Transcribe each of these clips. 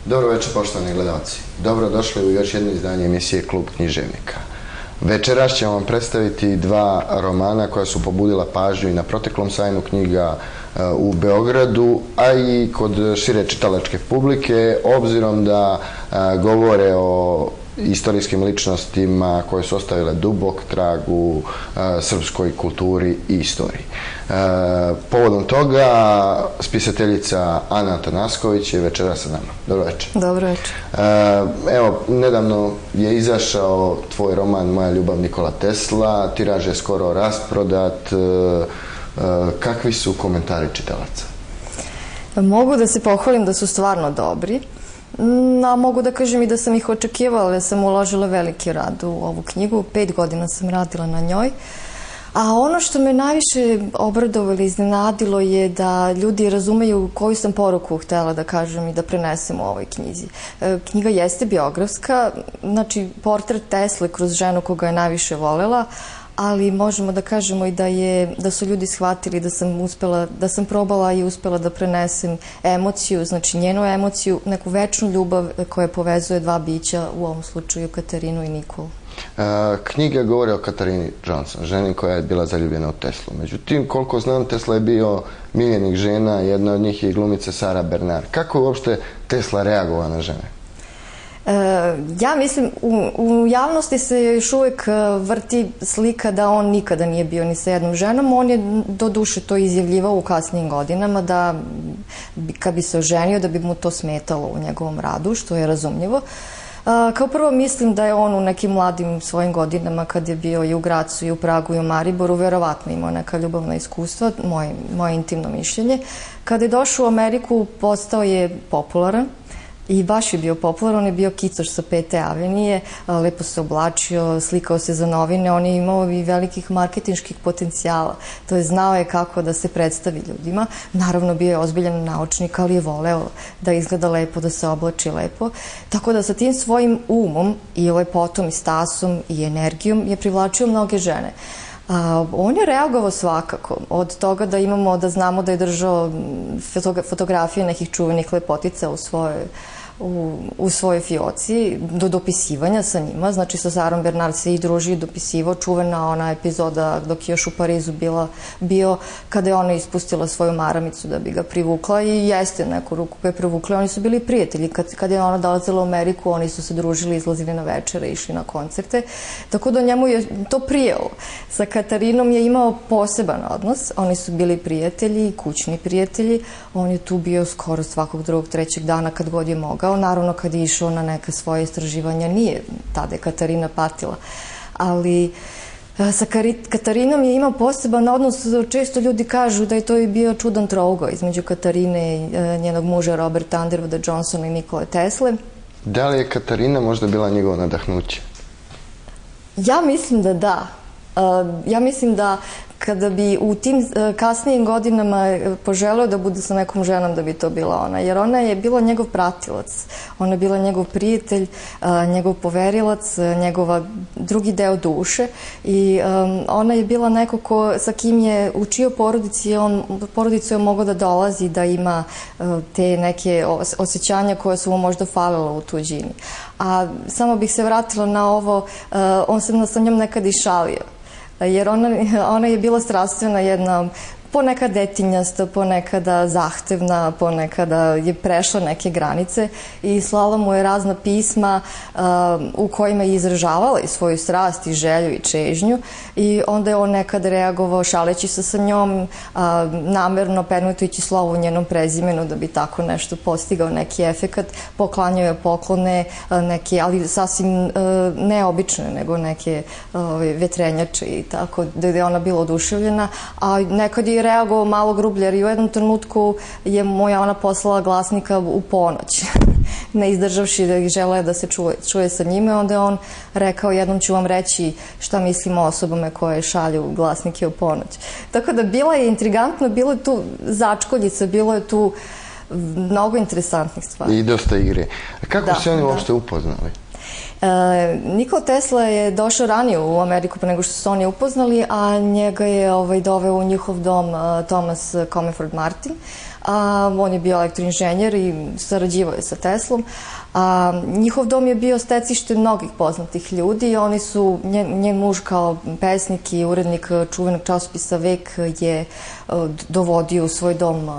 Dobro večer, poštovani gledalci. Dobrodošli u još jedno izdanje emisije Klub književnika. Večeras ćemo vam predstaviti dva romana koja su pobudila pažnju i na proteklom sajmu knjiga u Beogradu, a i kod šire čitalačke publike, obzirom da govore o istorijskim ličnostima koje su ostavile dubok trag u srpskoj kulturi i istoriji. Povodom toga, spisateljica Ana Atanasković je večera sa nama. Dobro večer. Dobro večer. Evo, nedavno je izašao tvoj roman Moja ljubav Nikola Tesla, tiraž je skoro rasprodat. Kakvi su komentari čitalaca? Mogu da se pohvalim da su stvarno dobri. A mogu da kažem i da sam ih očekivala, da sam uložila veliki rad u ovu knjigu. 5 godina sam radila na njoj. A ono što me najviše obradovalo i iznenadilo je da ljudi razumeju koju sam poruku htela da kažem i da prenesem u ovoj knjizi. Knjiga jeste biografska, znači portret Tesle kroz ženu koga je najviše volela, ali možemo da kažemo i da su ljudi shvatili da sam probala i uspela da prenesem emociju, znači njenu emociju, neku večnu ljubav koja povezuje dva bića, u ovom slučaju Katarinu i Nikolu. Knjiga govori o Katarini Johnson, ženi koja je bila zaljubljena u Teslu. Međutim, koliko znam, Tesla je bio miljenik žena, jedna od njih je glumica Sara Bernard. Kako je uopšte Tesla reagovao na žene? Ja mislim, u javnosti se još uvek vrti slika da on nikada nije bio ni sa jednom ženom. On je do duše to izjavljivao u kasnijim godinama, da kad bi se oženio da bi mu to smetalo u njegovom radu, što je razumljivo. Kao prvo mislim da je on u nekim mladim svojim godinama, kad je bio i u Gracu i u Pragu i u Mariboru, verovatno imao neka ljubavna iskustva, moje intimno mišljenje. Kada je došao u Ameriku, postao je popularan. I baš je bio popularan, on je bio kicoš sa Pete avenije, lepo se oblačio, slikao se za novine, on je imao i velikih marketinških potencijala. To je znao je kako da se predstavi ljudima. Naravno, bio je ozbiljan naučnik, ali je voleo da izgleda lepo, da se oblači lepo. Tako da sa tim svojim umom i lepotom i stasom i energijom je privlačio mnoge žene. On je reagovao svakako, od toga da znamo da je držao fotografije nekih čuvenih lepotica u svojoj fioci, do dopisivanja sa njima, znači sa Sarom Bernard se i družio i dopisivao. Čuvena ona epizoda dok je još u Parizu bio, kada je ona ispustila svoju maramicu da bi ga privukla i jeste neku ruku koja je privukla. Oni su bili prijatelji. Kad je ona dolazila u Ameriku, oni su se družili, izlazili na večere, išli na koncerte. Tako da njemu je to prijelo. Sa Katarinom je imao poseban odnos. Oni su bili prijatelji, kućni prijatelji. On je tu bio skoro svakog drugog, trećeg dana kad god je mogao. Naravno, kad je išao na neka svoje istraživanja, nije tada je Katarina patila. Ali sa Katarinom je imao poseban odnos. Često ljudi kažu da je to i bio čudan trougao između Katarine i njenog muža Roberta Underwooda Johnsona i Nikole Tesle. Da li je Katarina možda bila njegovo nadahnuće? Ja mislim da da. Ja mislim da kada bi u tim kasnijim godinama poželeo da bude sa nekom ženom, da bi to bila ona. Jer ona je bila njegov pratilac, ona je bila njegov prijatelj, njegov poverilac, njegova drugi deo duše i ona je bila neko sa kim je u čijoj porodicu je mogao da dolazi, da ima te neke osjećanja koje su mu možda falila u tuđini. A samo bih se vratila na ovo, on se sa njom nekad i šalio. Jer ona je bila strastvena, jedna ponekad detinjasta, ponekada zahtevna, ponekada je prešla neke granice i slala mu je razna pisma u kojima je izražavala i svoju strast i želju i čežnju i onda je on nekad reagovao šaleći se sa njom, namerno permutujući slovo u njenom prezimenu da bi tako nešto postigao, neki efekat, poklanjao je poklone, neke, ali sasvim neobične, nego neke vetrenjače i tako, da je ona bila oduševljena, a nekad je reagovao malo grublje, jer i u jednom trenutku je ona poslala glasnika u ponoć, ne izdržavši da ih žele da se čuje sa njime. Onda je on rekao, jednom ću vam reći šta mislim o osobama koje šalju glasnike u ponoć. Tako da bila je intrigantno, bilo je tu začkoljica, bilo je tu mnogo interesantnih stvari. I dosta igre. A kako se oni uopšte upoznali? Nikola Tesla je došao ranije u Ameriku pre nego što su oni upoznali, a njega je doveo u njihov dom Thomas Comerford Martin. On je bio elektroinženjer i sarađivao je sa Teslom. Njihov dom je bio stecište mnogih poznatih ljudi i oni su, njen muž kao pesnik i urednik čuvenog časopisa Vek je dovodio u svoj dom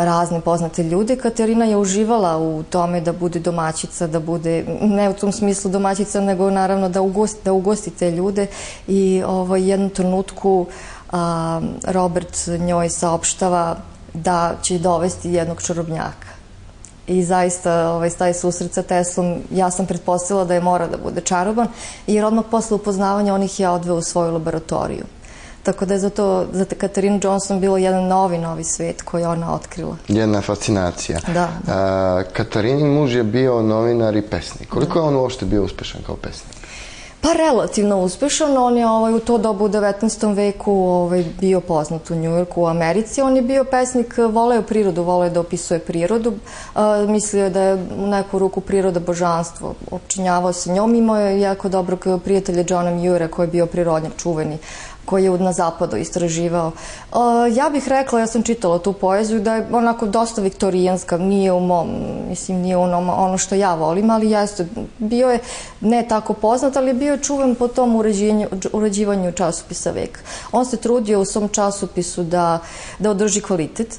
razne poznate ljude. Katarina je uživala u tome da bude domaćica, da bude, ne u tom smislu domaćica, nego naravno da ugosti te ljude i jednom trenutku Robert njoj saopštava da će dovesti jednog čarobnjaka. I zaista taj susret sa Teslom, ja sam pretpostavila da je mora da bude čaroban, jer odmah posle upoznavanja on ih je odveo u svoju laboratoriju. Tako da je za Katarinu Johnson bilo jedan novi svet koji ona otkrila. Jedna fascinacija. Da. Katarinin muž je bio novinar i pesnik. Koliko je on uopšte bio uspešan kao pesnik? Pa relativno uspešan, on je u to dobu u 19. veku bio poznat u Njujorku, u Americi. On je bio pesnik, voleo prirodu, voleo da opisuje prirodu. Mislio je da je u neku ruku priroda božanstvo, opčinjavao se njom. Imao je jako dobrog prijatelja Johna Muira koji je bio prirodnjak čuveni, koji je na zapadu istraživao. Ja bih rekla, ja sam čitala tu poeziju, da je onako dosta viktorijanska, nije u mom, mislim, nije ono što ja volim, ali jeste, bio je ne tako poznat, ali bio je čuven po tom uređivanju časopisa Vek. On se trudio u svom časopisu da održi kvalitet,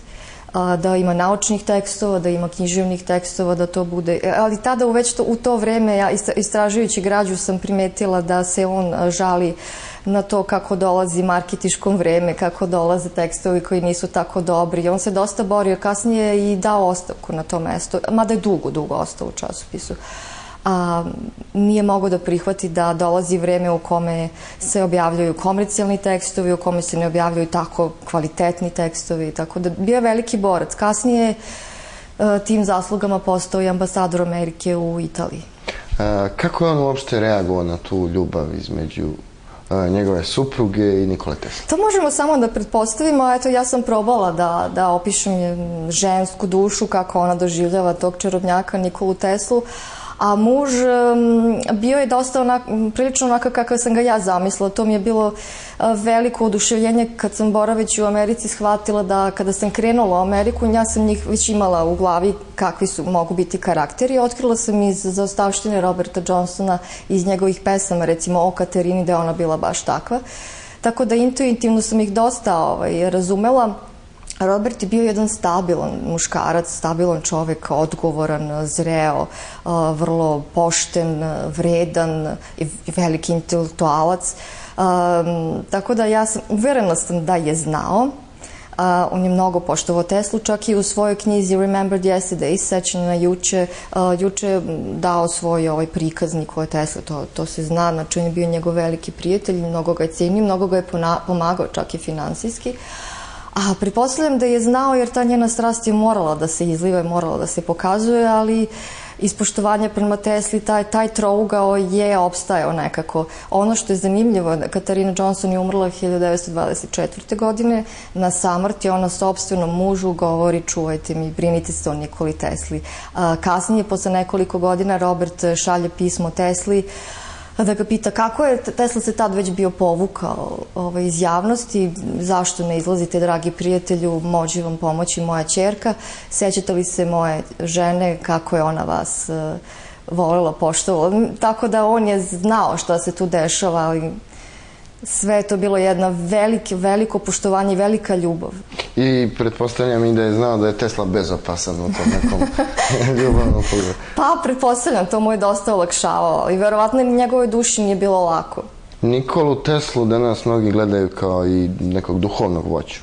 da ima naučnih tekstova, da ima književnih tekstova, da to bude, ali tada već u to vreme, ja istražujući građu sam primetila da se on žali na to kako dolazi marketiškom vreme, kako dolaze tekstovi koji nisu tako dobri. On se dosta borio, kasnije je i dao ostavku na to mesto, mada je dugo ostao u časopisu. Nije mogao da prihvati da dolazi vreme u kome se objavljaju komercijalni tekstovi, u kome se ne objavljaju tako kvalitetni tekstovi, tako da bio je veliki borac. Kasnije tim zaslugama postao i ambasador Amerike u Italiji. Kako je on uopšte reagovao na tu ljubav između njegove supruge i Nikole Tesla? To možemo samo da pretpostavimo. Eto, ja sam probala da opišem žensku dušu, kako ona doživljava tog čarobnjaka Nikolu Teslu, a muž bio je dosta prilično onako kako sam ga ja zamislila. To mi je bilo veliko oduševljenje kad sam boraveći u Americi shvatila da kada sam krenula u Ameriku, ja sam njih već imala u glavi kakvi mogu biti karakteri. Otkrila sam iz zaostavštine Roberta Johnsona, iz njegovih pesama, recimo o Katarini, da je ona bila baš takva. Tako da intuitivno sam ih dosta razumela. Robert je bio jedan stabilan muškarac, stabilan čovek, odgovoran, zreo, vrlo pošten, vredan i veliki intelektualac. Tako da ja sam uverena sam da je znao. On je mnogo poštovao Teslu, čak i u svojoj knjizi Remembered Yesterday, sećanje na juče je dao svoj prikaz Nikole Tesle, to se zna, znači on je bio njegov veliki prijatelj, mnogo ga je cenio, mnogo ga je pomagao čak i finansijski. A pretpostavljam da je znao, jer ta njena strast je morala da se izliva i morala da se pokazuje, ali ispoštovanje prema Tesli, taj trougao je opstajao nekako. Ono što je zanimljivo, Katarina Johnson je umrla 1924. godine, na samrti ona sopstvenom mužu govori: čuvajte mi, brinite se o Nikoli Tesli. Kasnije, posle nekoliko godina, Robert šalje pismo Tesli da ga pita kako je, Tesla se tad već bio povukao iz javnosti, zašto ne izlazite, dragi prijatelju, može vam pomoći moja ćerka, sećate li se moje žene, kako je ona vas volela, poštovala, tako da on je znao šta se tu dešava, ali sve je to bilo jedno veliko poštovanje i velika ljubav. I pretpostavljam i da je znao da je Tesla bezopasan u tom nekom ljubavnom pogledu. Pa, pretpostavljam, to mu je dosta olakšavao i verovatno njegovoj duši nije bilo lako. Nikolu Teslu danas mnogi gledaju kao i nekog duhovnog vođu.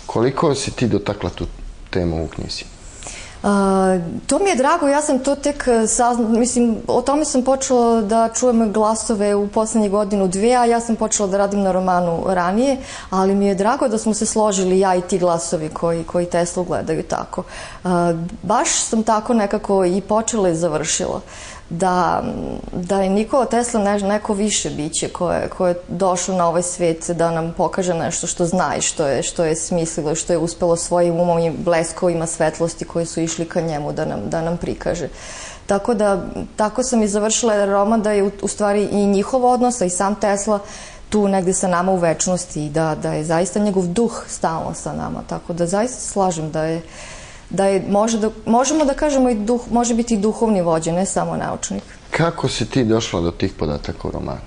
Koliko si ti dotakla tu temu u knjizi? To mi je drago, ja sam to tek mislim, o tome sam počela da čujem glasove u poslednjih godinu, dve, a ja sam počela da radim na romanu ranije, ali mi je drago da smo se složili, ja i ti glasovi koji Teslu gledaju tako. Baš sam tako nekako i počela i završila. da je Nikola Tesla neko više biće koje je došlo na ovaj svet da nam pokaže nešto što zna i što je smislilo, što je uspelo svojim umom i bleskovima svetlosti koji su išli ka njemu da nam prikaže. Tako sam i završila roman da je u stvari i njihov odnos, a i sam Tesla tu negde sa nama u večnosti i da je zaista njegov duh stalno sa nama. Tako da zaista slažem da je možemo da kažemo i duh, može biti i duhovni vođa, ne samo naučnik. Kako si ti došla do tih podataka u romanu?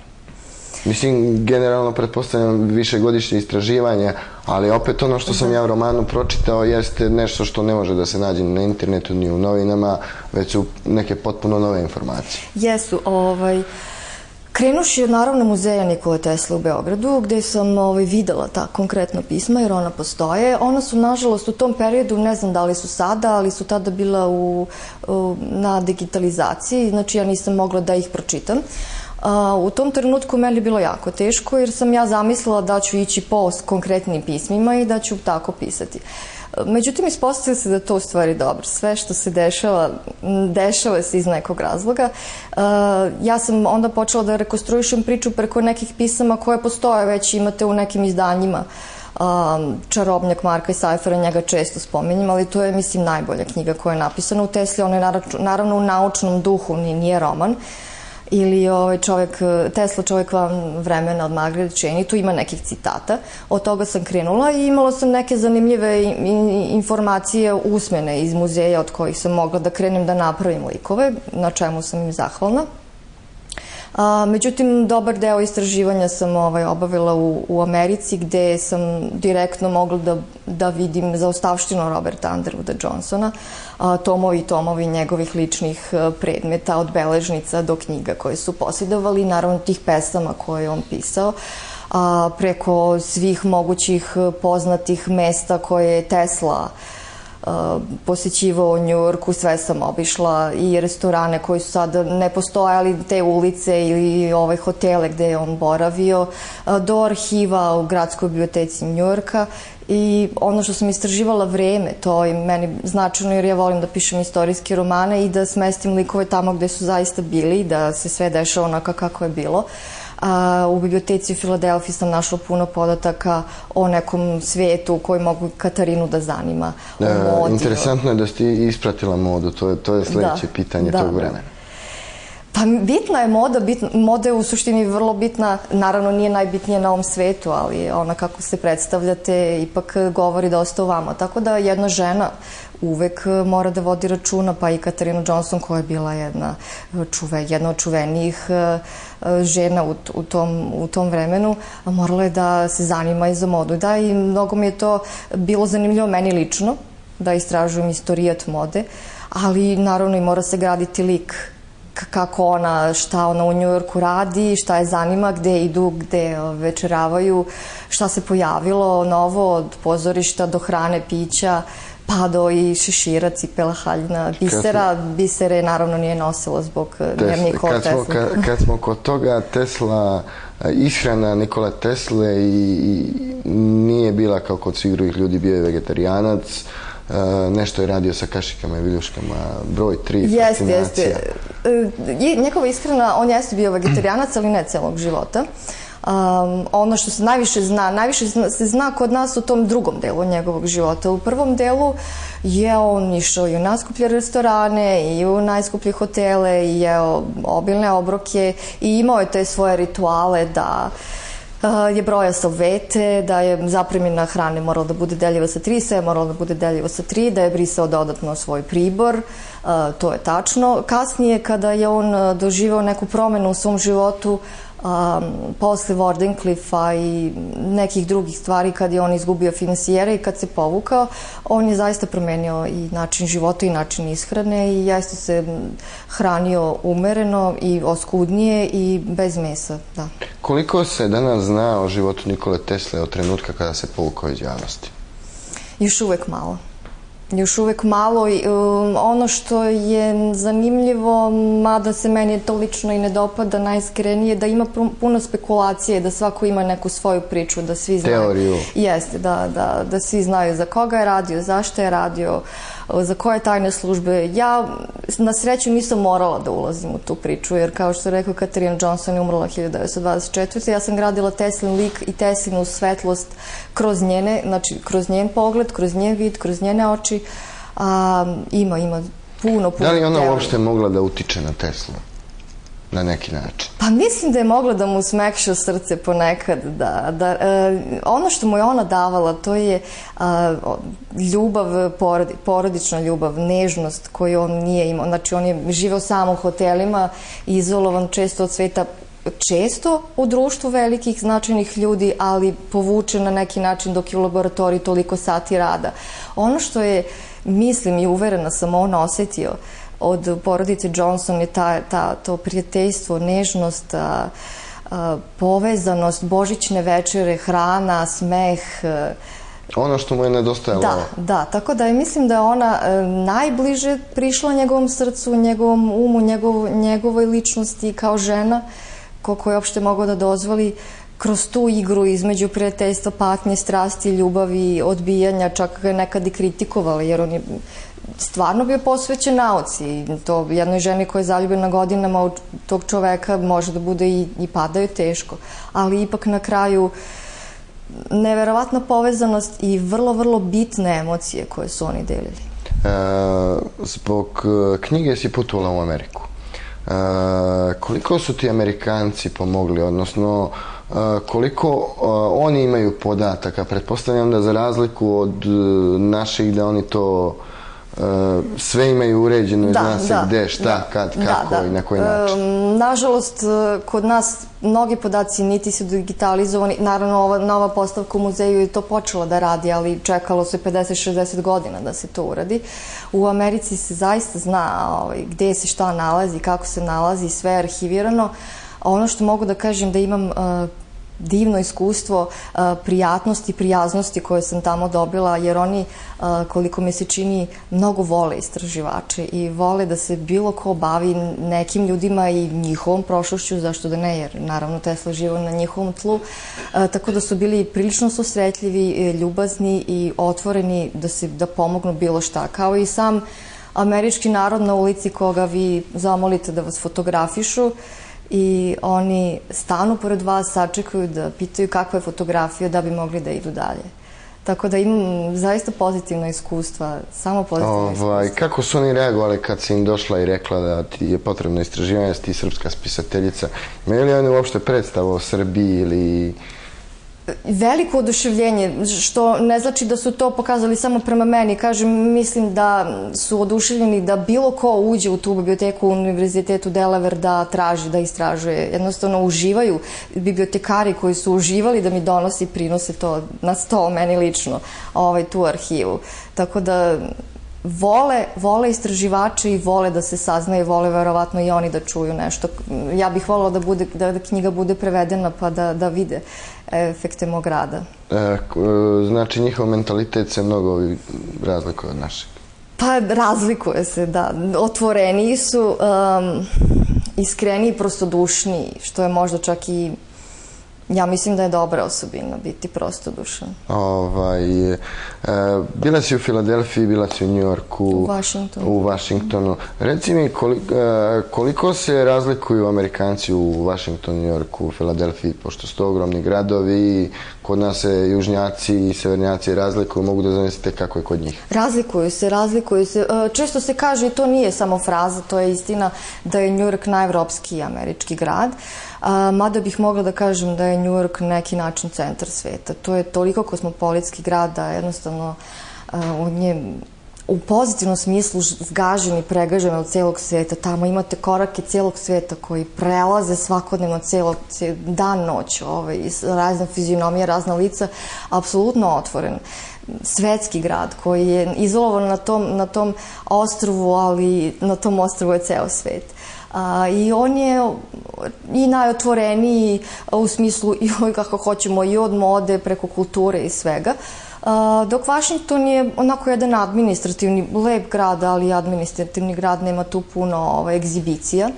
Mislim, generalno pretpostavljam višegodišnje istraživanja, ali opet ono što sam ja u romanu pročitao jeste nešto što ne može da se nađe na internetu ni u novinama, već su neke potpuno nove informacije. Jesu, krenuši od naravno muzeja Nikole Tesle u Beogradu, gde sam videla ta konkretna pisma, jer ona postoje. Ona su, nažalost, u tom periodu, ne znam da li su sada, ali su tada bila na digitalizaciji, znači ja nisam mogla da ih pročitam. U tom trenutku meni je bilo jako teško, jer sam ja zamislila da ću ići po konkretnim pismima i da ću tako pisati. Međutim, ispostavilo se da je to u stvari dobro. Sve što se dešava se iz nekog razloga. Ja sam onda počela da rekonstruišem priču preko nekih pisama koje postoje, već imate u nekim izdanjima. Čarobnjak Marka Seifera, njega često spominjem, ali to je, mislim, najbolja knjiga koja je napisana u Tesli. Ona je naravno u naučnom duhu, nije roman. Ili Tesla, čovjek van vremena od Margaret Cheney, tu ima nekih citata. Od toga sam krenula i imala sam neke zanimljive informacije usmene iz muzeja od kojih sam mogla da krenem da napravim likove, na čemu sam im zahvalna. Međutim, dobar deo istraživanja sam obavila u Americi, gde sam direktno mogla da vidim zaostavštinu Roberta Underwooda Johnsona, tomovi njegovih ličnih predmeta, od beležnica do knjiga koje su posjedovali, naravno tih pesama koje je on pisao, preko svih mogućih poznatih mesta koje je Tesla posećivao u Njujorku, sve sam obišla, i restorane koji su sada ne postojali, te ulice ili hotele gde je on boravio, do arhiva u Gradskoj biblioteci Njujorka. I ono što sam istraživala vreme, to je meni značajno, jer ja volim da pišem istorijske romane i da smestim likove tamo gde su zaista bili, da se sve dešava onako kako je bilo. U biblioteci u Filadelfiji sam našla puno podataka o nekom svetu koji mogu Katarinu da zanima. Interesantno je da si ispratila modu, to je sledeće pitanje tog vremena. Pa bitna je moda, moda je u suštini vrlo bitna, naravno nije najbitnija na ovom svetu, ali ona kako se predstavljate ipak govori dosta o vama. Tako da jedna žena uvek mora da vodi računa, pa i Katarina Johnson, koja je bila jedna od čuvenijih žena u tom vremenu, morala je da se zanima i za modu. Da, i mnogo mi je to bilo zanimljivo meni lično, da istražujem istorijat mode, ali naravno i mora se graditi lik, kako ona, šta ona u Njujorku radi, šta je zanima, gde idu, gde večeravaju, šta se pojavilo novo, od pozorišta do hrane, pića, pa do i šešira, cipela, haljina, bisera. Bisere naravno nije nosila zbog Nikola Tesla. Kad smo kod toga, Tesla, ishrana Nikola Tesle nije bila kao kod svih drugih ljudi, bio je vegetarijanac, nešto je radio sa kašikama i viljuškama, broj 3, fascinacija. Jeste. Njegova ishrana, on jeste bio vegetarijanac, ali ne celog života. Ono što se najviše se zna kod nas u tom drugom delu njegovog života. U prvom delu je on išao i u najskuplje restorane i u najskuplje hotele i jeo obilne obroke i imao je te svoje rituale da je broja salvete, da je zapremina hrane morala da bude deljiva sa 3, sve je morala da bude deljiva sa 3, da je brisao dodatno svoj pribor, to je tačno. Kasnije, kada je on doživao neku promenu u svom životu, posle Wardenclyffa i nekih drugih stvari, kad je on izgubio finansijere i kad se povukao, on je zaista promenio i način života i način ishrane i jeste se hranio umereno i oskudnije i bez mesa, da. Koliko se danas zna o životu Nikole Tesle od trenutka kada se povukao iz javnosti? Još uvek malo. Još uvek malo. Ono što je zanimljivo, mada se meni to lično i ne dopada najiskrenije, da ima puno spekulacije, da svako ima neku svoju priču, da svi znaju. Teoriju. Jeste, da svi znaju za koga je radio, zašto je radio, za koje tajne službe. Ja na sreću nisam morala da ulazim u tu priču, jer kao što je rekao Katharina Johnson je umrla 1924. Ja sam gradila Teslin lik i Teslinu svetlost kroz njene, znači kroz njen pogled, kroz njen vid, kroz njene oči. Ima puno Da li ona teorija. uopšte mogla da utiče na Teslu? Na neki način? Pa mislim da je mogla da mu smekša srce ponekad. Ono što mu je ona davala, to je ljubav, porodična ljubav, nežnost koju on nije imao. Znači, on je živeo samo u hotelima, izolovan često od sveta, često u društvu velikih značajnih ljudi, ali povučen na neki način dok je u laboratoriji toliko sati rada. Ono što je, mislim i uverena sam, on osetio od porodice Johnson je to prijateljstvo, nežnost, povezanost, božićne večere, hrana, smeh. Ono što mu je nedostajalo. Da, tako da mislim da je ona najbliže prišla njegovom srcu, njegovom umu, njegovoj ličnosti kao žena, koliko je uopšte mogao da dozvoli kroz tu igru između prijateljstva, patnje, strasti, ljubavi, odbijanja, čak ga je nekad i kritikovali, jer on je stvarno bio posvećen nauci. To jednoj ženi koja je zaljubljena godinama od tog čoveka može da bude i padaju teško. Ali ipak na kraju neverovatna povezanost i vrlo, vrlo bitne emocije koje su oni delili. Zbog knjige si putovala u Ameriku. Koliko su ti Amerikanci pomogli, odnosno koliko oni imaju podataka? Pretpostavljam da za razliku od naših da oni to sve imaju uređeno i zna se gde, šta, kad, kako i na koji način. Nažalost, kod nas mnogi podaci niti su digitalizovani. Naravno, ova nova postavka u muzeju je to počela da radi, ali čekalo se 50-60 godina da se to uradi. U Americi se zaista zna gde se šta nalazi, kako se nalazi, sve je arhivirano. Ono što mogu da kažem da imam divno iskustvo prijatnosti i prijaznosti koje sam tamo dobila, jer oni, koliko mi se čini, mnogo vole istraživače i vole da se bilo ko bavi nekim ljudima i njihovom prošlošću, zašto da ne, jer naravno Tesla živa na njihovom tlu, tako da su bili prilično susretljivi, ljubazni i otvoreni da pomognu bilo šta, kao i sam američki narod na ulici koga vi zamolite da vas fotografišu i oni stanu pored vas, sačekaju da pitaju kakva je fotografija da bi mogli da idu dalje. Tako da imam zaista pozitivna iskustva, samo pozitivna iskustva. Kako su oni reagovali kad si im došla i rekla da ti je potrebno istraživanje, da si ti srpska spisateljica? Imaju li oni uopšte predstavu o Srbiji ili... Veliko oduševljenje, što ne znači da su to pokazali samo prema meni. Kažem, mislim da su oduševljeni da bilo ko uđe u tu biblioteku u Univerzitetu Delaware da traži, da istražuje. Jednostavno uživaju bibliotekari koji su uživali da mi donose i prinose to na sto, meni lično, tu arhivu. Tako da vole istraživače i vole da se saznaju, vole verovatno i oni da čuju nešto. Ja bih voljela da knjiga bude prevedena pa da vide efekte mog rada. Znači njihov mentalitet se mnogo razlikuje od našeg? Pa razlikuje se, da. Otvoreniji su, iskreniji, prostodušniji, što je možda čak i, ja mislim da je dobra osobina biti prostodušan. Bila si u Filadelfiji, bila si u Njujorku, u Vašingtonu. Reci mi koliko se razlikuju Amerikanci u Vašingtonu, Njujorku, u Filadelfiji, pošto su to ogromni gradovi, kod nas se južnjaci i severnjaci razlikuju, mogu da zamislite kako je kod njih? Razlikuju se. Često se kaže, i to nije samo fraza, to je istina, da je Njujork najevropskiji američki grad, mada bih mogla da kažem da je Njujork na neki način centar sveta. To je toliko kosmopolitski grad da jednostavno on je u pozitivnom smislu zgažen i pregažen od celog sveta. Tamo imate korake celog sveta koji prelaze svakodnevno dan, noć, razna fizionomija, razna lica, apsolutno otvoren. Svetski grad koji je izolovan na tom ostrvu, ali na tom ostrvu je ceo svet. I on je i najotvoreniji u smislu, kako hoćemo, i od mode preko kulture i svega. Dok Vašington je onako jedan administrativni, lep grad, ali administrativni grad, nema tu puno egzibicija.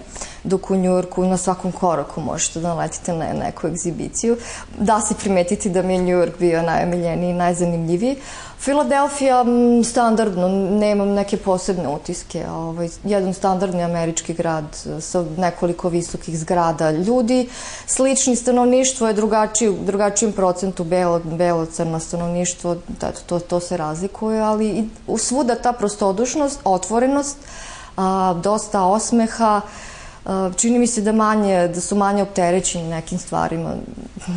dok u Njujorku na svakom koraku možete da naletite na neku egzibiciju. Da se primetiti da mi je Njujork bio najomiljeniji i najzanimljiviji. Filadelfija, standardno, nemam neke posebne utiske. Jedan standardni američki grad sa nekoliko visokih zgrada. Ljudi, slični, stanovništvo je drugačijem procentu belo-crno stanovništvo, to se razlikuje, ali svuda ta prostodušnost, otvorenost, dosta osmeha, čini mi se da su manje opterećeni nekim stvarima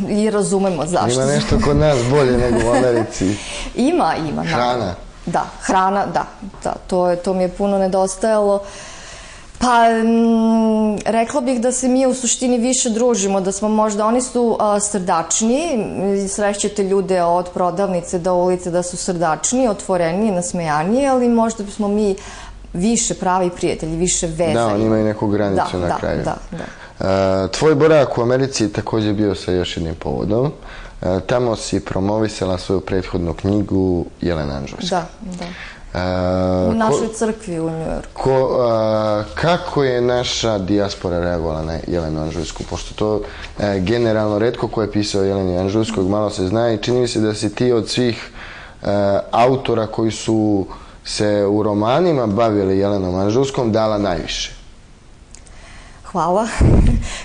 i razumemo zašto. Ima nešto kod nas bolje nego u Americi? Ima. Hrana? Da, hrana, da. To mi je puno nedostajalo. Pa, rekla bih da se mi u suštini više družimo, da smo možda, oni su srdačniji, srećete ljude od prodavnice do ulice da su srdačniji, otvoreniji, nasmejaniji, ali možda smo mi više pravi prijatelji, više vezani. Da, oni imaju neku granicu na kraju. Da. Tvoj boravak u Americi je također bio sa još jednim povodom. Tamo si promovisala svoju prethodnu knjigu Jelena Anžujska. Da. U našoj crkvi u Njujorku. Kako je naša dijaspora reagovala na Jelenu Anžujsku? Pošto to generalno retko ko je pisao Jeleni Anžujskoj, malo se zna i čini mi se da si ti od svih autora koji su se u romanima bavili Jelenom Anžujskom dala najviše. Hvala.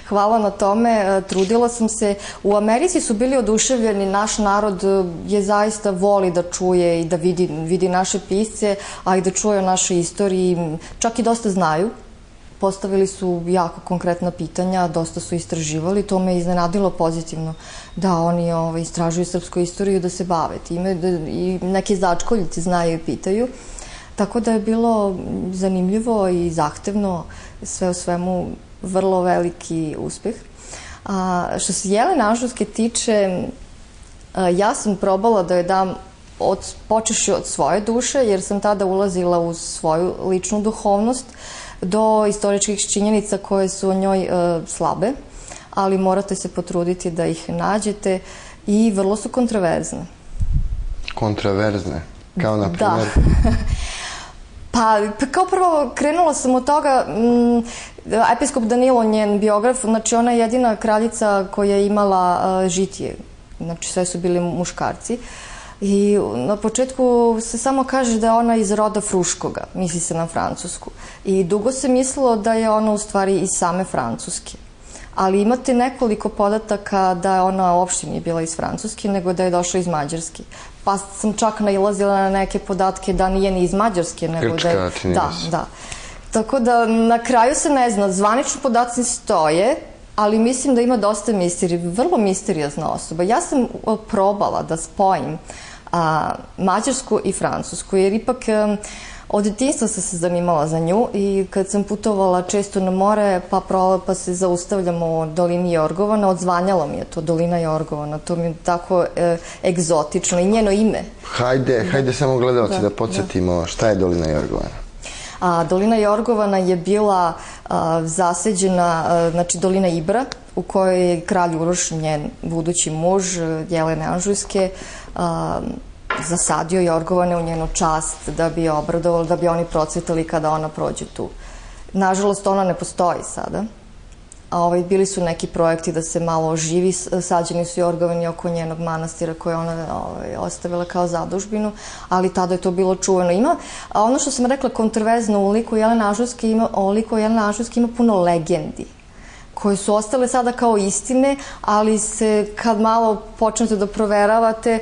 Hvala na tome. Trudila sam se. U Americi su bili oduševljeni. Naš narod je zaista voli da čuje i da vidi naše pisce, a i da čuje o našoj istoriji. Čak i dosta znaju. Postavili su jako konkretna pitanja, dosta su istraživali. To me iznenadilo pozitivno da oni istražuju srpsku istoriju, da se bave time i neki začkoljici znaju i pitaju. Tako da je bilo zanimljivo i zahtevno, sve u svemu vrlo veliki uspeh. Što se Jelene Anžujske tiče, ja sam probala da joj dam počeši od svoje duše, jer sam tada ulazila u svoju ličnu duhovnost, do istoričkih činjenica koje su o njoj slabe, ali morate se potruditi da ih nađete i vrlo su kontraverzne. Kontraverzne? Kao na primjer? Pa, kao prvo, krenula sam od toga, episkop Danilo, njen biograf, znači ona je jedina kraljica koja je imala žitije, znači sve su bili muškarci. I na početku se samo kaže da je ona iz roda Fruškoga, misli se na Francusku. I dugo se mislilo da je ona u stvari iz same Francuske. Ali imate nekoliko podataka da ona uopšte nije bila iz Francuske, nego da je došla iz Mađarske. Pa sam čak nailazila na neke podatke da nije ni iz Mađarske, nego da je... Grčka, čini mi se. Da. Tako da na kraju se ne zna, zvanični podaci stoje, ali mislim da ima dosta misterija, vrlo misteriozna osoba. Ja sam probala da spojim Mađarsku i Francusku, jer ipak od detinjstva sam se zanimala za nju i kad sam putovala često na more, pa se zaustavljamo u dolini Jorgovana, odzvanjalo mi je to, dolina Jorgovana, to mi je tako egzotično i njeno ime. Hajde samo gledalci da podsjetimo šta je dolina Jorgovana. Dolina Jorgovana je bila zaseđena, znači dolina Ibra, u kojoj je kralj Uroš, njen budući muž, Jelene Anžujske, zasadio Jorgovane u njenu čast da bi je obradovali, da bi oni procvetali kada ona prođe tu. Nažalost, ona ne postoji sada. Bili su neki projekti da se malo oživi, sađeni su Jorgovani oko njenog manastira koje ona ostavila kao zadužbinu, ali tada je to bilo čuveno. Ono što sam rekla, kontroverzno u liku Jelene Anžujske ima puno legendi koje su ostale sada kao istine, ali se kad malo počnete da proveravate,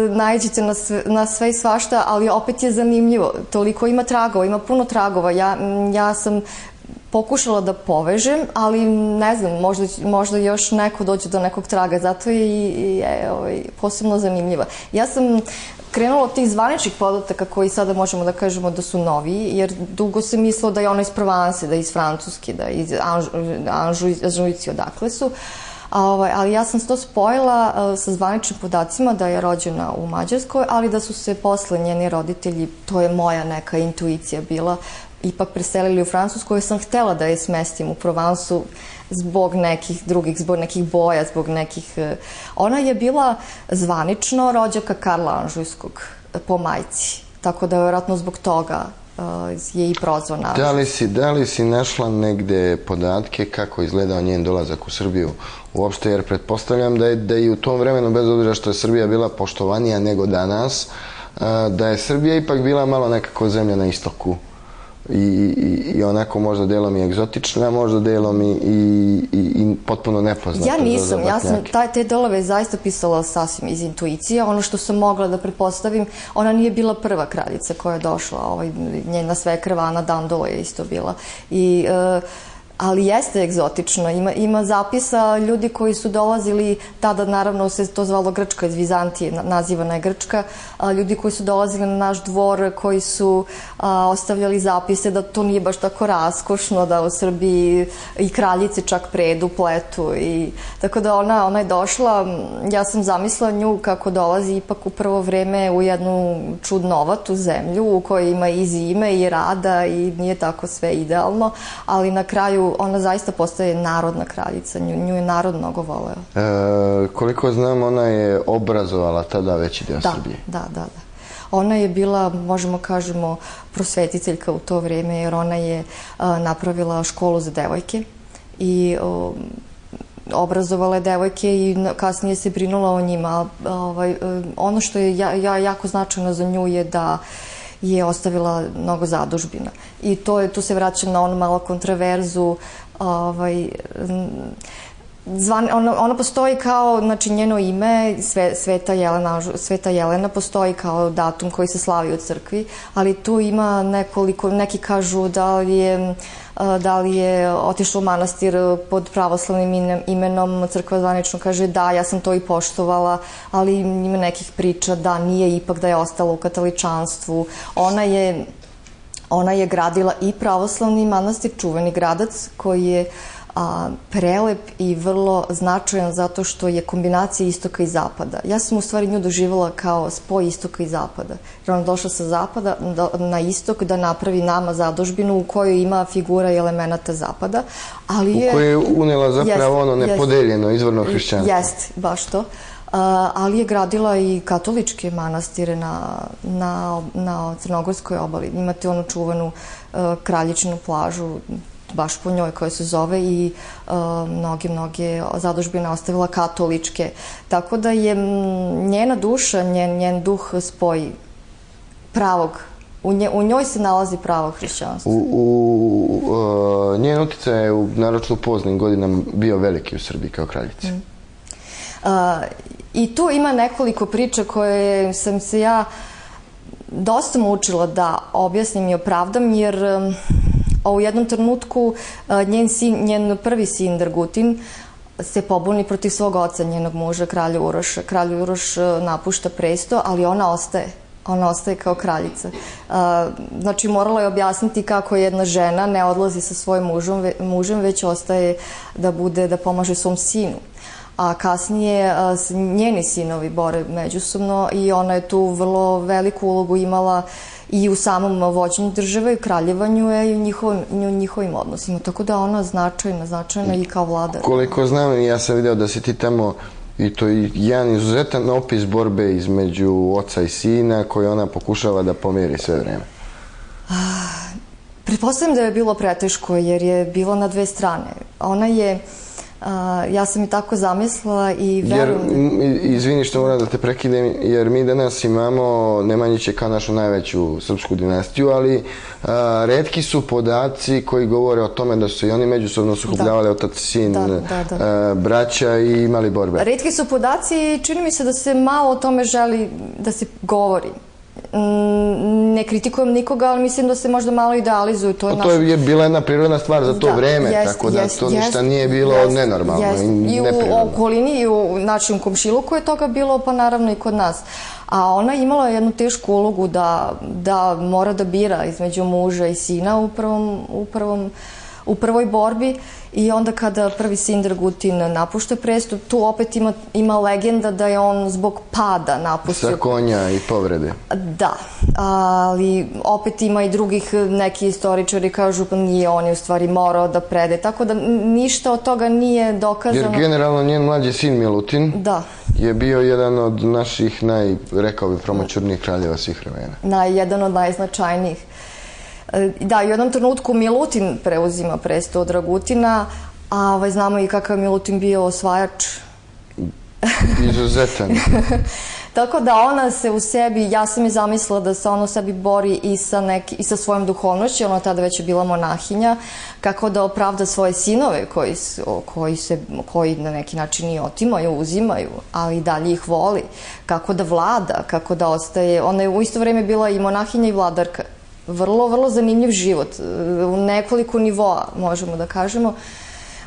naiđete na sve i svašta, ali opet je zanimljivo. Toliko ima tragova, ima puno tragova. Ja sam pokušala da povežem, ali ne znam, možda još neko dođe do nekog traga, zato je posebno zanimljiva. Ja sam krenula od tih zvaničnih podataka koji sada možemo da kažemo da su noviji, jer dugo se mislilo da je ona iz Provanse, da je iz Francuske, da je iz Anžujci, odakle su. Ali ja sam to spojila sa zvaničnim podacima da je rođena u Mađarskoj, ali da su se posle njeni roditelji, to je moja neka intuicija bila, ipak preselili u Francusku, jer sam htela da je smestim u Provansu zbog nekih drugih, zbog nekih boja, zbog nekih... Ona je bila zvanično rođaka Karla Anžujskog po majci, tako da je vjerojatno zbog toga je i prozvao nažalost. Da li si našla negde podatke kako izgledao njen dolazak u Srbiju uopšte, jer pretpostavljam da i u tom vremenu, bez obzira što je Srbija bila poštovanija nego danas, da je Srbija ipak bila malo nekako zemlja na istoku i onako možda delom i egzotična, možda delom i potpuno nepoznata. Ja nisam, ja sam te delove zaista pisala sasvim iz intuicije. Ono što sam mogla da pretpostavim, ona nije bila prva kraljica koja je došla, njena svekrva Ana Dandolo je isto bila. Ali jeste egzotično. Ima zapisa ljudi koji su dolazili, tada naravno se to zvalo Grčka, iz Vizantije, nazivana je Grčka, ljudi koji su dolazili na naš dvor, koji su ostavljali zapise da to nije baš tako raskošno, da u Srbiji i kraljice čak predu, pletu. Tako da ona je došla, ja sam zamislila nju kako dolazi ipak u prvo vreme u jednu čudnovatu zemlju u kojoj ima i zime i rada i nije tako sve idealno, ali na kraju ona zaista postaje narodna kraljica, nju je narod mnogo voleo. Koliko znam, ona je obrazovala tada veći deo Srbije. Da. Ona je bila, možemo kažemo, prosvetiteljka u to vreme, jer ona je napravila školu za devojke i obrazovala je devojke i kasnije se brinula o njima. Ono što je jako značajno za nju je da je ostavila mnogo zadužbina. I tu se vraćam na onu malo kontraverzu. Ona postoji kao, znači njeno ime, Sveta Jelena, postoji kao datum koji se slavi u crkvi, ali tu ima neki kažu da li je otišla u manastir pod pravoslavnim imenom, crkva zvanično kaže da, ja sam to i poštovala, ali ima nekih priča da nije, ipak da je ostala u katoličanstvu. Ona je gradila i pravoslavni manastir, čuveni Gradac, koji je prelep i vrlo značajan zato što je kombinacija istoka i zapada. Ja sam u stvari nju doživjela kao spoj istoka i zapada. Jer ona došla sa zapada na istok da napravi nama zadužbinu u kojoj ima figura i elemenata zapada. U kojoj je unela zapravo ono nepodeljeno izvorno hrišćanstvo. Jeste, baš to. Ali je gradila i katoličke manastire na Crnogorskoj obali. Imate onu čuvanu Kraljičinu plažu, baš po njoj, koja se zove, i mnoge zadužbine ostavila katoličke. Tako da je njena duša, njen duh spoj pravog, u njoj se nalazi pravo hrišćanstvo. Njen uticaj je u naročito poznim godinama bio veliki u Srbiji kao kraljica. I tu ima nekoliko priča koje sam se ja dosta mučila da objasnim i opravdam, jer u jednom trenutku njen prvi sin Dragutin se pobuni protiv svog oca, njenog muža, kralja Uroša. Kralj Uroš napušta presto, ali ona ostaje. Ona ostaje kao kraljica. Znači, morala je objasniti kako jedna žena ne odlazi sa svojim mužem, već ostaje da pomaže svom sinu. A kasnije njeni sinovi bore međusobno i ona je tu vrlo veliku ulogu imala i u samom vođenju države, i kraljevanju i u njihovim odnosima. Tako da ona značajna i kao vladar. Koliko znam, ja sam video da si ti tamo, i to je jedan izuzetan opis borbe između oca i sina koji ona pokušava da pomiri sve vreme. Pretpostavljam da je bilo preteško jer je bilo na dve strane. Ona je, ja sam i tako zamislila i verujem... Izvini što moram da te prekidem, jer mi danas imamo Nemanjiće kao našu najveću srpsku dinastiju, ali retki su podaci koji govore o tome da su i oni međusobno sukobljavali otac, sin, braća i imali borbe. Retki su podaci i čini mi se da se malo o tome želi da se govori. Ne kritikujem nikoga, ali mislim da se možda malo idealizuju. To je bila jedna prirodna stvar za to vreme, tako da to ništa nije bilo nenormalno i neprirodno. I u okolini i u našem komšiluku je toga bilo, pa naravno i kod nas. A ona je imala jednu tešku ulogu da mora da bira između muža i sina u prvoj borbi, i onda kada prvi sin Dragutin napušta presto, tu opet ima legenda da je on zbog pada napustio. Sa konja i povrede. Da, ali opet ima i drugih, neki istoričari kažu pa nije, on je u stvari morao da prede, tako da ništa od toga nije dokazano. Jer generalno njen mlađi sin Milutin je bio jedan od naših rekao bih, promoćurnijih kraljeva svih vremena. Jedan od najznačajnijih. Da, u jednom trenutku Milutin preuzima presto od Dragutina, a znamo i kakav je Milutin bio osvajač. Izuzetan. Tako da ona se u sebi, ja sam je zamislila da se ona u sebi bori i sa svojom duhovnošću, ona tada već je bila monahinja, kako da opravda svoje sinove koji na neki način i otimaju, uzimaju, ali i dalje ih voli, kako da vlada, kako da ostaje, ona je u isto vreme bila i monahinja i vladarka. Vrlo, vrlo zanimljiv život, u nekoliko nivoa, možemo da kažemo.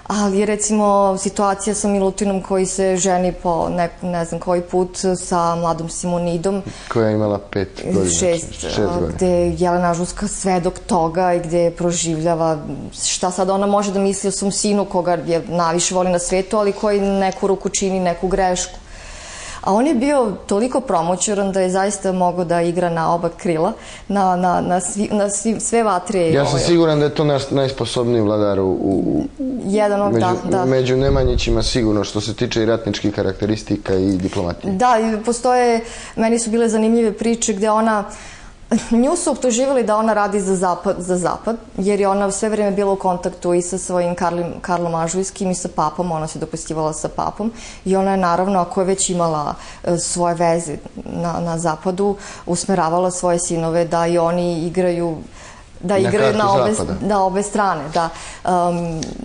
Ali recimo situacija sa Milutinom koji se ženi po ne znam koji put sa mladom Simonidom. Koja je imala 5 godina. 6, gde je Jelena Anžujska svedok toga i gde proživljava šta sad ona može da misli o svom sinu koga je najviše voli na svetu, ali koji neku ruku čini neku grešku. A on je bio toliko promoćuran da je zaista mogao da igra na oba krila, na sve vatre. Ja sam siguran da je to najsposobniji vladar među Nemanjićima sigurno, što se tiče i ratničkih karakteristika i diplomatije. Da, postoje, meni su bile zanimljive priče gde ona, nju su optuživali da ona radi za Zapad, jer je ona sve vreme bila u kontaktu i sa svojim Karlom Anžujskim i sa papom, ona se dopustivala sa papom i ona je naravno, ako je već imala svoje veze na Zapadu, usmeravala svoje sinove da i oni igraju na obe strane.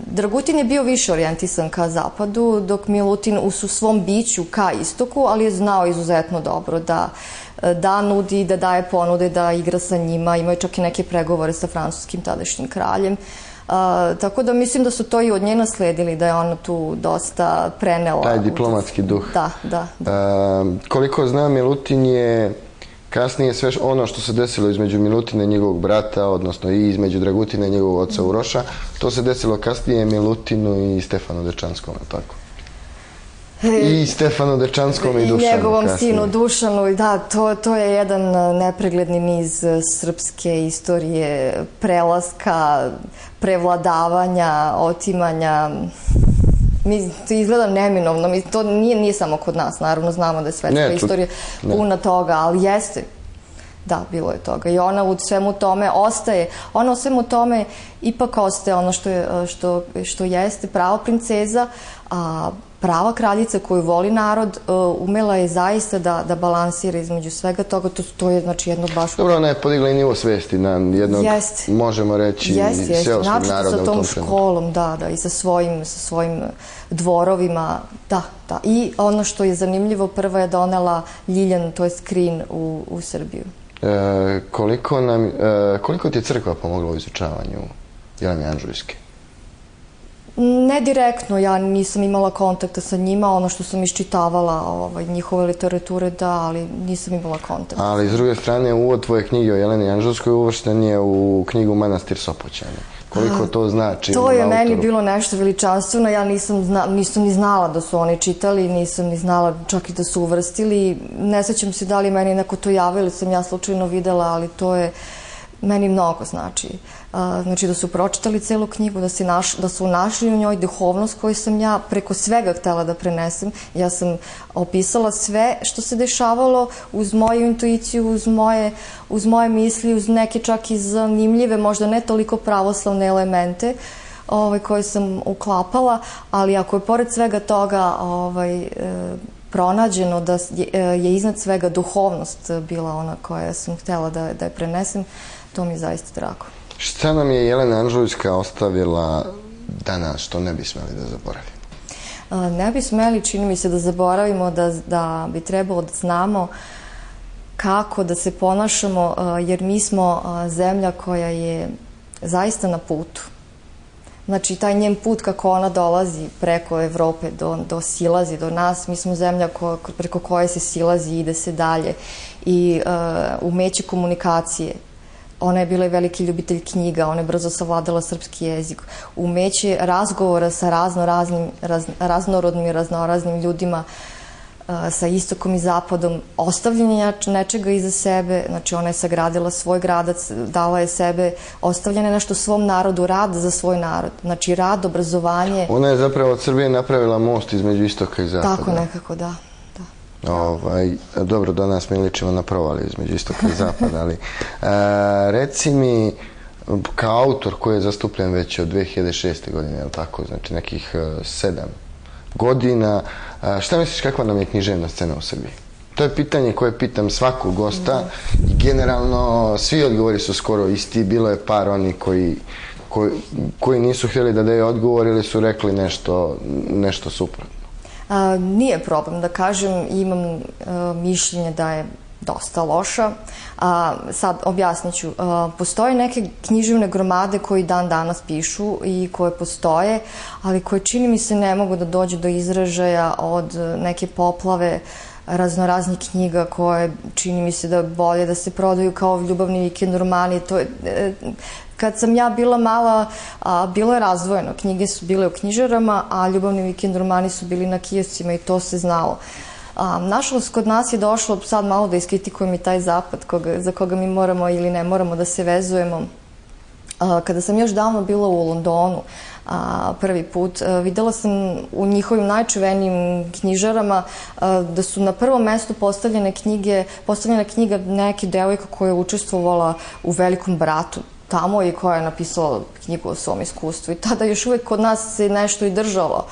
Dragutin je bio više orijentisan ka Zapadu, dok Milutin u svom biću ka istoku, ali je znao izuzetno dobro da nudi, da daje ponude, da igra sa njima. Imaju čak i neke pregovore sa francuskim tadašnjim kraljem. Tako da mislim da su to i od nje nasledili, da je ona tu dosta prenela. Taj diplomatski duh. Da. Koliko znam, Milutin je kasnije sve ono što se desilo između Milutina i njegovog brata, odnosno i između Dragutina i njegovog oca Uroša, to se desilo kasnije Milutinu i Stefanu Dečanskom, tako? I Stefanu Dečanskom i Dušanu. I njegovom sinu Dušanu, da, to je jedan nepregledni niz srpske istorije, prelaska, prevladavanja, otimanja. To izgleda neminovno, to nije samo kod nas, naravno znamo da je svetska istorija puna toga, ali jeste. Da, bilo je toga. I ona u svemu tome ostaje, ona u svemu tome ipak ostaje ono što jeste prava princeza, a prava kraljica koju voli narod, umela je zaista da balansira između svega toga. To je znači jedno baš... Dobro, ona je podigla i nivo svesti na jednog, možemo reći, seoskog naroda u tom trenutku. Sa tom školom, da, i sa svojim dvorovima, da. I ono što je zanimljivo, prva je donela Ljiljan, to je skrin u Srbiju. Koliko ti je crkva pomogla u izučavanju Jelene Anžujske? Ne direktno, ja nisam imala kontakta sa njima, ono što sam iščitavala njihove literature, da, ali nisam imala kontakta. Ali s druge strane, uvod tvoje knjige o Jeleni Anžujskoj uvršten je u knjigu Manastir Sopoćani. Koliko to znači? To je meni bilo nešto veličanstveno, ja nisam ni znala da su oni čitali, nisam ni znala čak i da su uvrstili. Ne sećam se da li meni neko to javio ili sam ja slučajno videla, ali to je meni mnogo znači. Znači da su pročitali celu knjigu, da su našli u njoj duhovnost koju sam ja preko svega htela da prenesem. Ja sam opisala sve što se dešavalo uz moju intuiciju, uz moje misli, uz neke čak i zanimljive, možda ne toliko pravoslavne elemente koje sam uklapala, ali ako je pored svega toga pronađeno da je iznad svega duhovnost bila ona koja sam htela da je prenesem, to mi je zaista drago. Šta nam je Jelena Anžujska ostavila danas što ne bi smeli da zaboravimo? Ne bi smeli, čini mi se, da zaboravimo, da bi trebalo da znamo kako da se ponašamo, jer mi smo zemlja koja je zaista na putu. Znači, taj njen put kako ona dolazi preko Evrope, silazi do nas, mi smo zemlja preko koje se silazi i ide se dalje. I umeće komunikacije. Ona je bila i veliki ljubitelj knjiga, ona je brzo savladala srpski jezik. Umeće razgovora sa raznorodnim i raznoraznim ljudima, sa istokom i zapadom, ostavljanje nečega iza sebe, znači ona je sagradila svoj gradac, dala je sebe, ostavljena je nešto svom narodu, rad za svoj narod, znači rad, obrazovanje. Ona je zapravo od Srbije napravila most između istoka i zapada. Tako nekako, da. Dobro, danas mi ličimo na provaliju između istoka i zapada, ali reci mi, kao autor koji je zastupljen već od 2006. godine, je li tako? Znači nekih 7 godina. Šta misliš, kakva nam je književna scena u Srbiji? To je pitanje koje pitam svakog gosta i generalno svi odgovori su skoro isti. Bilo je par oni koji nisu htjeli da daju odgovor ili su rekli nešto suprotno. Nije problem da kažem, imam mišljenje da je dosta loša. Sad objasnit ću. Postoje neke književne gromade koji dan danas pišu i koje postoje, ali koje čini mi se ne mogu da dođu do izražaja od neke poplave raznoraznih knjiga koje čini mi se da bolje da se prodaju kao ljubavni vikend romani. Kad sam ja bila mala, bilo je razdvojeno. Knjige su bile u knjižarama, a ljubavni vikend romani su bili na kioscima i to se znalo. Nažalost, kod nas je došlo sad malo da iskritikujem i taj zapad za koga mi moramo ili ne moramo da se vezujemo. Kada sam još davno bila u Londonu, prvi put, videla sam u njihovim najčuvenijim knjižarama da su na prvom mestu postavljena knjiga neke devojka koja je učestvovala u Velikom bratu tamo i koja je napisala knjigu o svom iskustvu. I tada još uvek kod nas se nešto i držalo.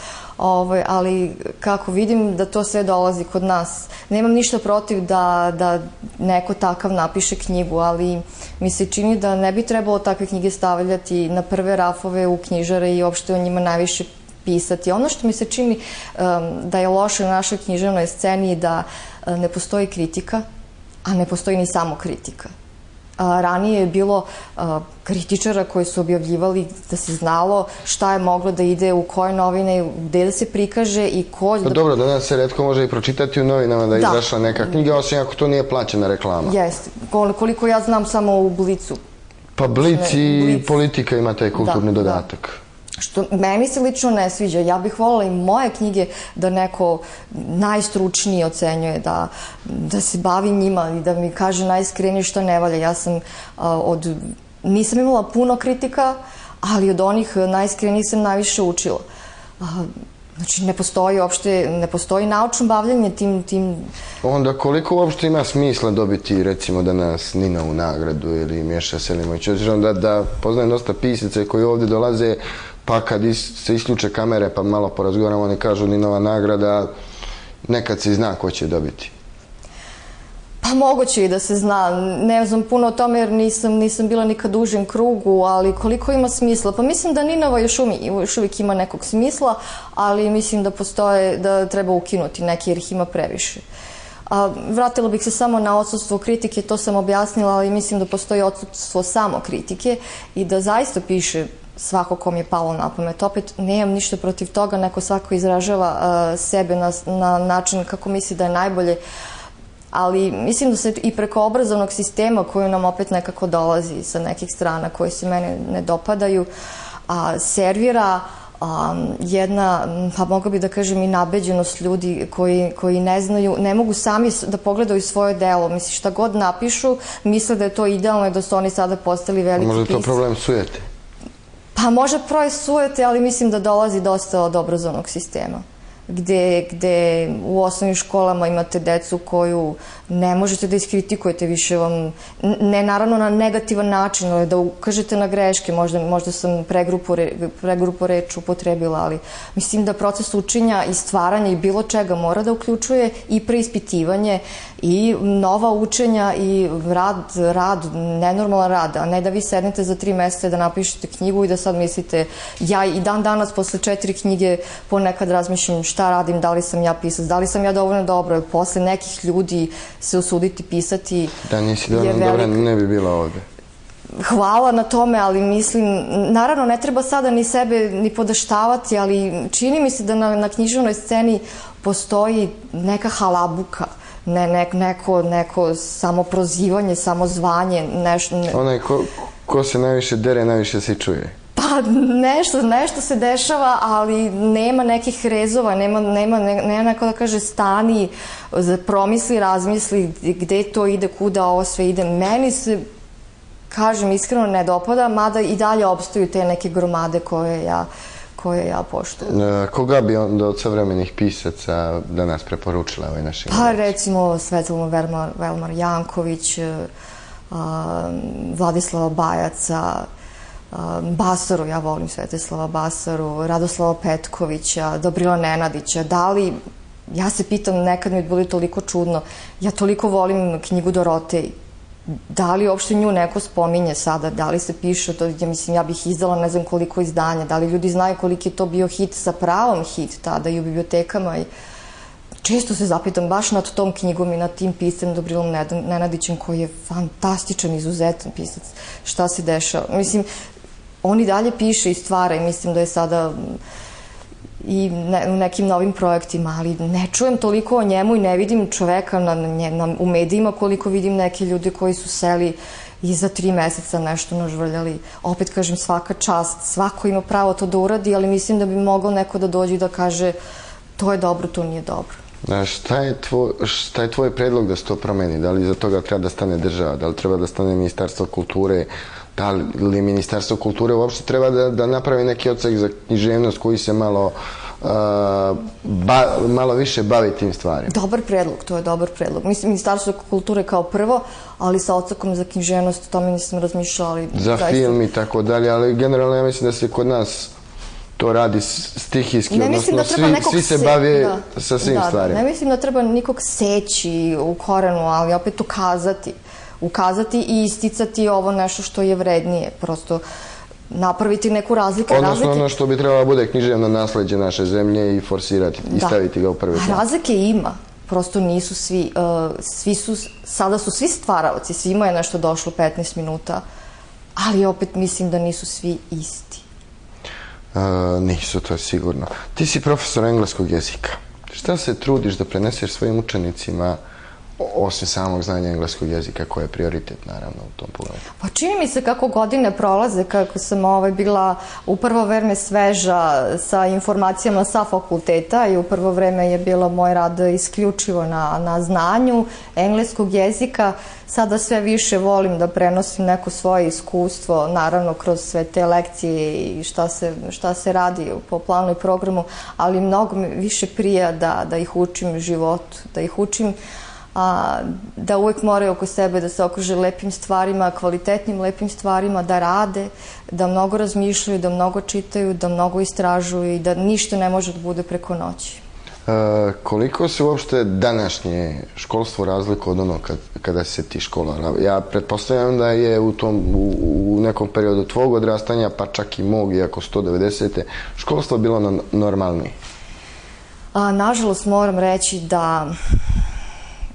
Ali kako vidim da to sve dolazi kod nas. Nemam ništa protiv da neko takav napiše knjigu, ali mi se čini da ne bi trebalo takve knjige stavljati na prve rafove u knjižare i uopšte o njima najviše pisati. Ono što mi se čini da je loše na našoj književnoj sceni je da ne postoji kritika, a ne postoji ni samo kritika. Ranije je bilo kritičara koji su objavljivali da se znalo šta je moglo da ide u koje novine, gde da se prikaže i ko... Dobro, danas se retko može i pročitati u novinama da je izašla neka knjiga, osim ako to nije plaćena reklama. Jeste. Koliko ja znam, samo u Blicu. Pa Blic i Politika ima taj kulturni dodatak. Što meni se lično ne sviđa. Ja bih voljela i moje knjige da neko najstručniji ocenjuje, da se bavi njima i da mi kaže najiskrenije što ne valja. Ja sam nisam imala puno kritika, ali od onih najiskrenijih sam najviše učila. Znači, ne postoji naučno bavljanje tim... Onda koliko uopšte ima smisla dobiti, recimo, danas Ninovu nagradu ili Mješa Selimović? Da poznajem dosta pisaca koji ovdje dolaze, pa kad se isključe kamere pa malo porazgovaramo, oni kažu Ninova nagrada, nekad se zna ko će dobiti. Pa moguće i da se zna. Ne znam puno o tome jer nisam bila nikad u užem krugu, ali koliko ima smisla? Pa mislim da Ninova još uvijek ima nekog smisla, ali mislim da treba ukinuti neki jer ih ima previše. Vratila bih se samo na odsustvo kritike, to sam objasnila, ali mislim da postoji odsustvo samo kritike i da zaista piše svako kom je palo na pamet. Opet, nemam ništa protiv toga, neko svako izražava sebe na način kako misli da je najbolje, ali mislim da se i preko obrazovnog sistema koji nam opet nekako dolazi sa nekih strana koji se mene ne dopadaju, servira jedna, pa mogu bi da kažem i nabeđenost ljudi koji ne znaju, ne mogu sami da pogledaju svoje delo. Misli, šta god napišu, misle da je to idealno i da su oni sada postali veliki pisci. Možda je to problem sujete? Pa može sujete, ali mislim da dolazi dosta od obrazovnog sistema. Gde u osnovnim školama imate decu koju ne možete da iskritikujete više vam, ne naravno na negativan način, ali da ukažete na greške, možda sam pregrupu reč upotrebila, ali mislim da proces učenja i stvaranja i bilo čega mora da uključuje i preispitivanje i nova učenja i rad, nenormalan rad, a ne da vi sednete za 3 meseca da napišete knjigu i da sad mislite, ja i dan danas posle 4 knjige ponekad razmišljam šta radim, da li sam ja pisac, da li sam ja dovoljno dobro, jer posle nekih ljudi se usuditi pisati. Da nisi dovoljno dobra, ne bi bila ovde. Hvala na tome, ali mislim, naravno ne treba sada ni sebe ni podaštavati, ali čini mi se da na književnoj sceni postoji neka halabuka, neko samoprozivanje, samozvanje, nešto... Onaj ko se najviše dere, najviše se čuje. Pa nešto se dešava, ali nema nekih rezova, nema neko da kaže stani, promisli, razmisli gde to ide, kuda ovo sve ide. Meni se, kažem, iskreno ne dopada, mada i dalje opstaju te neke gromade koje ja poštujem. Koga bi onda od savremenih pisaca danas preporučila ovaj našim? Pa recimo Svetlana Velmar Janković, Vladislava Bajaca, Basaru, ja volim Svetislava Basaru, Radoslava Petkovića, Dobrila Nenadića, da li, ja se pitam, nekad mi je bilo toliko čudno, ja toliko volim knjigu Dorotej, da li uopšte nju neko spominje sada, da li se piše, ja bih izdala ne znam koliko izdanja, da li ljudi znaju koliki je to bio hit, sa pravom hit tada i u bibliotekama i često se zapitam baš nad tom knjigom i nad tim piscem Dobrilom Nenadićem koji je fantastičan, izuzetan pisac, šta se dešava. Mislim, on i dalje piše i stvara i mislim da je sada i u nekim novim projektima, ali ne čujem toliko o njemu i ne vidim čoveka u medijima koliko vidim neke ljude koji su seli i za 3 meseca nešto nažvrljali. Opet kažem, svaka čast, svako ima pravo to da uradi, ali mislim da bi mogao neko da dođe i da kaže to je dobro, to nije dobro. Šta je tvoj predlog da se to promeni? Da li iza toga treba da stane država? Da li treba da stane Ministarstvo kulture? Da li Ministarstvo kulture uopšte treba da napravi neki odsek za književnost koji se malo više bavi tim stvarima? Dobar predlog, to je dobar predlog. Mislim, Ministarstvo kulture kao prvo, ali sa odsekom za književnost, o tome nisam razmišljala. Za film i tako dalje, ali generalno ja mislim da se kod nas to radi stihijski, odnosno svi se bave sa svim stvarima. Ne mislim da treba nikog seći u korenu, ali opet ukazati i isticati ovo nešto što je vrednije. Prosto napraviti neku razliku. Odnosno ono što bi trebalo bude književno nasleđe naše zemlje i forsirati i staviti ga u prvi plan. Razlike ima. Prosto nisu svi, sada su svi stvaraoci, svima je nešto došlo 15 minuta, ali opet mislim da nisu svi isti. Nisu, to je sigurno. Ti si profesor engleskog jezika. Šta se trudiš da preneseš svojim učenicima osim samog znanja engleskog jezika, koji je prioritet, naravno, u tom pogledu? Pa čini mi se kako godine prolaze, kako sam bila u prvo vreme sveža sa informacijama sa fakulteta i u prvo vreme je bilo moj rad isključivo na znanju engleskog jezika. Sada sve više volim da prenosim neko svoje iskustvo, naravno kroz sve te lekcije i šta se radi po planu i programu, ali mnogo mi više prija da ih učim životu, da ih učim da uvek moraju oko sebe da se okruže lepim stvarima, kvalitetnim lepim stvarima, da rade, da mnogo razmišljaju, da mnogo čitaju, da mnogo istražuju i da ništa ne može da bude preko noći. Koliko se uopšte današnje školstvo razlikuje od onog kada se ti škola? Ja pretpostavljam da je u nekom periodu tvog odrastanja, pa čak i mog, iako 190. školstvo bilo normalnije. Nažalost, moram reći da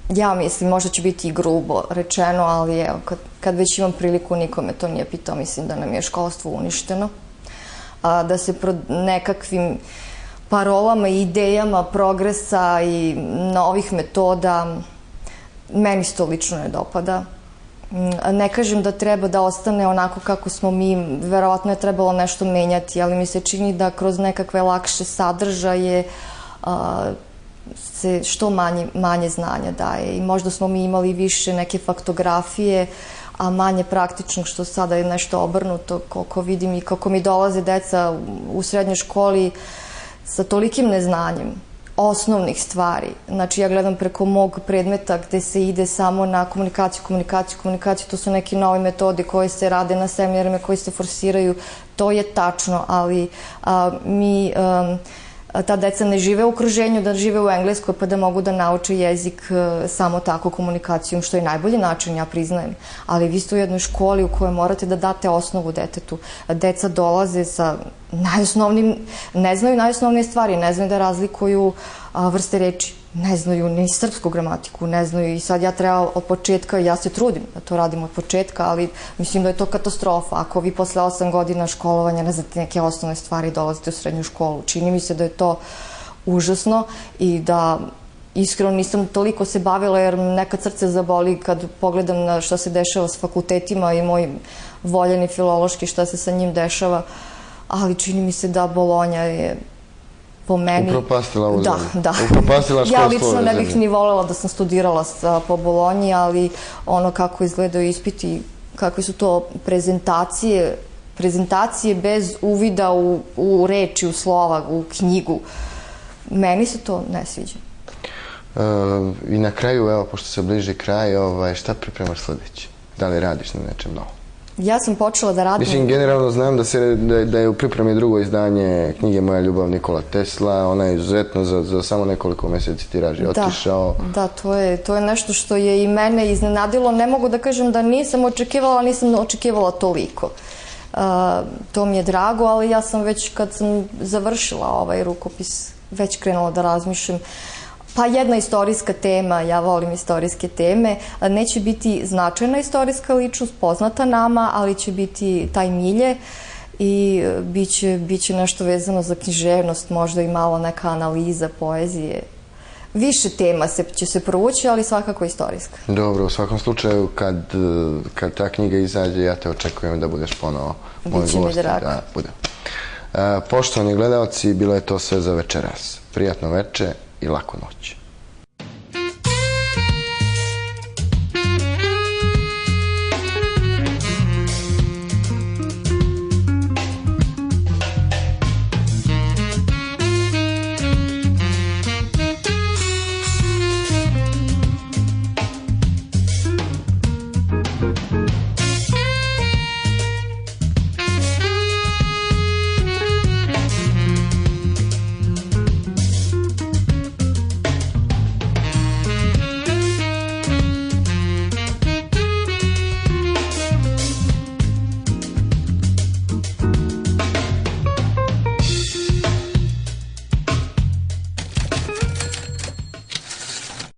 ja mislim, možda će biti i grubo rečeno, ali evo, kad već imam priliku, nikome to nije pitao, mislim da nam je školstvo uništeno. Da se pro nekakvim parolama i idejama progresa i novih metoda, meni se to lično ne dopada. Ne kažem da treba da ostane onako kako smo mi, verovatno je trebalo nešto menjati, ali mi se čini da kroz nekakve lakše sadržaje se što manje znanja daje i možda smo mi imali više neke faktografije, a manje praktičnog, što sada je nešto obrnuto, koliko vidim i kako mi dolaze deca u srednjoj školi sa tolikim neznanjem osnovnih stvari. Znači, ja gledam preko mog predmeta gde se ide samo na komunikaciju, to su neke nove metode koje se rade na seminarima, koje se forsiraju, to je tačno, ali ta deca ne žive u okruženju, da žive u Engleskoj pa da mogu da nauče jezik samo tako komunikacijom, što je najbolji način, ja priznajem. Ali vi ste u jednoj školi u kojoj morate da date osnovu detetu. Deca dolaze sa najosnovnim, ne znaju najosnovnije stvari, ne znaju da razlikuju vrste reči, ne znaju ni srpsku gramatiku, ne znaju i sad ja treba od početka, ja se trudim da to radim od početka, ali mislim da je to katastrofa. Ako vi posle 8 godina školovanja ne znate neke osnovne stvari, dolazite u srednju školu, čini mi se da je to užasno i da iskreno nisam toliko se bavila jer nekad srce zaboli kad pogledam na šta se dešava s fakultetima i moj voljeni filološki šta se sa njim dešava, ali čini mi se da Bolonja je po meni... Upropastila ovu zemlju. Da. Upropastila školstvo ove zemlje. Ja lično ne bih ni voljela da sam studirala po Bolonji, ali ono kako izgledaju ispiti, kakve su to prezentacije bez uvida u reči, u slova, u knjigu. Meni se to ne sviđa. I na kraju, evo, pošto se bliži kraj, šta pripremaš sledeće? Da li radiš na nečem novom? Ja sam počela da radim... Mislim, generalno znam da je u pripremi drugo izdanje knjige Moja ljubav Nikola Tesla. Ona je izuzetno za samo nekoliko mjeseci tiraž otišao. Da, to je nešto što je i mene iznenadilo. Ne mogu da kažem da nisam očekivala, ali nisam očekivala toliko. To mi je drago, ali ja sam već kad sam završila ovaj rukopis već krenula da razmišljam. Pa jedna istorijska tema, ja volim istorijske teme, neće biti značajna istorijska ličnost, poznata nama, ali će biti taj Milje i bit će nešto vezano za književnost, možda i malo neka analiza poezije. Više tema će se provući, ali svakako istorijska. Dobro, u svakom slučaju, kad ta knjiga izađe, ja te očekujem da budeš ponovo moj gost. Biće mi drago. Poštovani gledalci, bilo je to sve za večeras. Prijatno veče i laku noć.